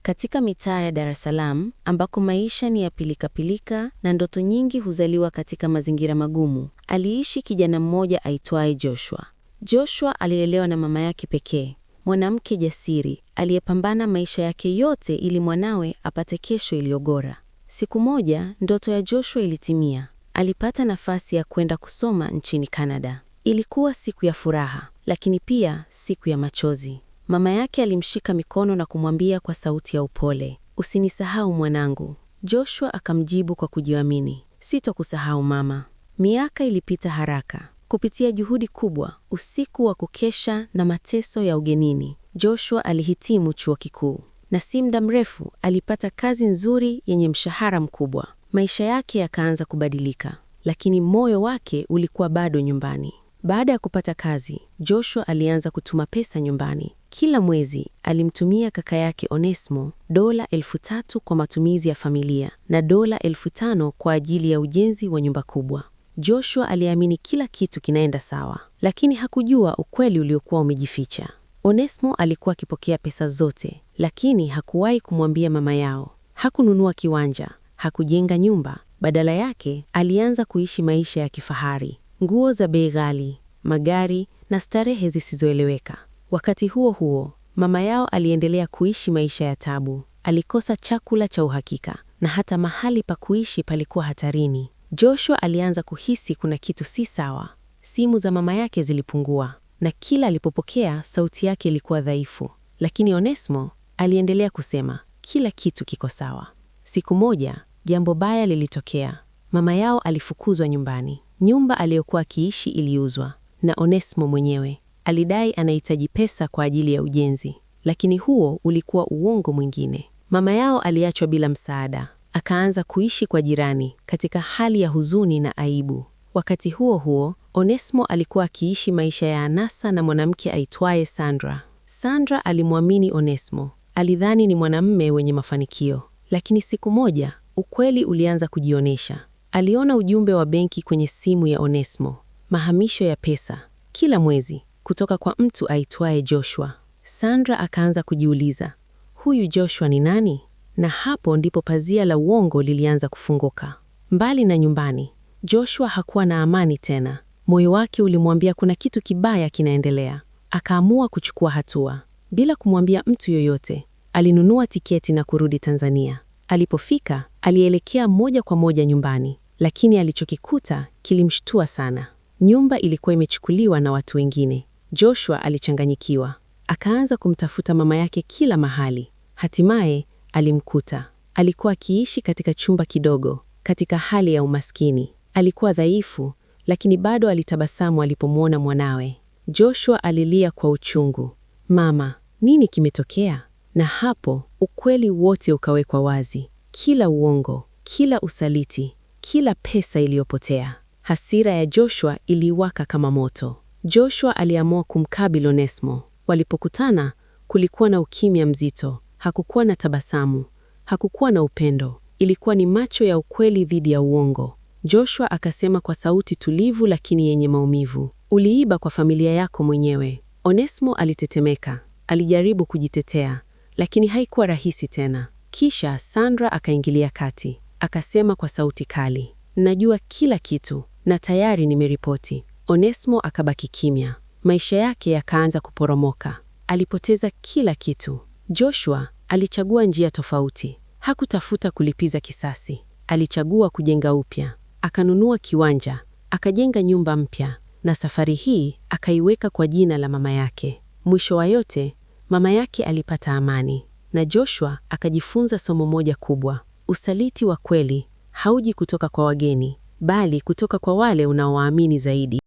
Katika mitaa ya Dar es Salaam, ambako maisha ni ya pilikapilika na ndoto nyingi huzaliwa katika mazingira magumu, aliishi kijana mmoja aitwaye Joshua. Joshua alilelewa na mama yake pekee, mwanamke jasiri aliyepambana maisha yake yote ili mwanawe apate kesho iliyo bora. Siku moja, ndoto ya Joshua ilitimia. Alipata nafasi ya kwenda kusoma nchini Canada. Ilikuwa siku ya furaha, lakini pia siku ya machozi. Mama yake alimshika mikono na kumwambia kwa sauti ya upole, "Usinisahau mwanangu." Joshua akamjibu kwa kujiamini, "Sitokusahau mama." Miaka ilipita haraka. Kupitia juhudi kubwa, usiku wa kukesha na mateso ya ugenini, Joshua alihitimu chuo kikuu. Na si muda mrefu alipata kazi nzuri yenye mshahara mkubwa. Maisha yake yakaanza kubadilika, lakini moyo wake ulikuwa bado nyumbani. Baada ya kupata kazi, Joshua alianza kutuma pesa nyumbani. Kila mwezi alimtumia kaka yake Onesmo $3,000 kwa matumizi ya familia na $5,000 kwa ajili ya ujenzi wa nyumba kubwa. Joshua aliamini kila kitu kinaenda sawa, lakini hakujua ukweli uliokuwa umejificha. Onesmo alikuwa akipokea pesa zote, lakini hakuwahi kumwambia mama yao. Hakununua kiwanja, hakujenga nyumba, badala yake alianza kuishi maisha ya kifahari. Nguo za bei ghali, magari na starehe zisizoeleweka. Wakati huo huo, mama yao aliendelea kuishi maisha ya tabu. Alikosa chakula cha uhakika na hata mahali pa kuishi palikuwa hatarini. Joshua alianza kuhisi kuna kitu si sawa. Simu za mama yake zilipungua na kila alipopokea sauti yake ilikuwa dhaifu. Lakini Onesmo aliendelea kusema, "Kila kitu kiko sawa." Siku moja, jambo baya lilitokea. Mama yao alifukuzwa nyumbani. Nyumba aliyokuwa akiishi iliuzwa na Onesmo mwenyewe alidai anahitaji pesa kwa ajili ya ujenzi, lakini huo ulikuwa uongo mwingine. Mama yao aliachwa bila msaada, akaanza kuishi kwa jirani katika hali ya huzuni na aibu. Wakati huo huo, Onesmo alikuwa akiishi maisha ya anasa na mwanamke aitwaye Sandra. Sandra alimwamini Onesmo, alidhani ni mwanamume wenye mafanikio, lakini siku moja ukweli ulianza kujionesha. Aliona ujumbe wa benki kwenye simu ya Onesmo, mahamisho ya pesa kila mwezi kutoka kwa mtu aitwaye Joshua. Sandra akaanza kujiuliza, huyu Joshua ni nani? Na hapo ndipo pazia la uongo lilianza kufunguka. Mbali na nyumbani, Joshua hakuwa na amani tena. Moyo wake ulimwambia kuna kitu kibaya kinaendelea. Akaamua kuchukua hatua. Bila kumwambia mtu yoyote, alinunua tiketi na kurudi Tanzania. Alipofika, alielekea moja kwa moja nyumbani, lakini alichokikuta kilimshtua sana. Nyumba ilikuwa imechukuliwa na watu wengine. Joshua alichanganyikiwa. Akaanza kumtafuta mama yake kila mahali. Hatimaye alimkuta. Alikuwa akiishi katika chumba kidogo, katika hali ya umaskini. Alikuwa dhaifu, lakini bado alitabasamu alipomwona mwanawe. Joshua alilia kwa uchungu, "Mama, nini kimetokea?" Na hapo ukweli wote ukawekwa wazi. Kila uongo, kila usaliti, kila pesa iliyopotea. Hasira ya Joshua iliwaka kama moto. Joshua aliamua kumkabili Onesmo. Walipokutana, kulikuwa na ukimya mzito. Hakukuwa na tabasamu, hakukuwa na upendo. Ilikuwa ni macho ya ukweli dhidi ya uongo. Joshua akasema kwa sauti tulivu lakini yenye maumivu, "Uliiba kwa familia yako mwenyewe." Onesmo alitetemeka. Alijaribu kujitetea, lakini haikuwa rahisi tena. Kisha Sandra akaingilia kati. Akasema kwa sauti kali, "Najua kila kitu na tayari nimeripoti." Onesmo akabaki kimya. Maisha yake yakaanza kuporomoka. Alipoteza kila kitu. Joshua alichagua njia tofauti. Hakutafuta kulipiza kisasi. Alichagua kujenga upya. Akanunua kiwanja, akajenga nyumba mpya, na safari hii akaiweka kwa jina la mama yake. Mwisho wa yote, mama yake alipata amani, na Joshua akajifunza somo moja kubwa. Usaliti wa kweli hauji kutoka kwa wageni, bali kutoka kwa wale unaowaamini zaidi.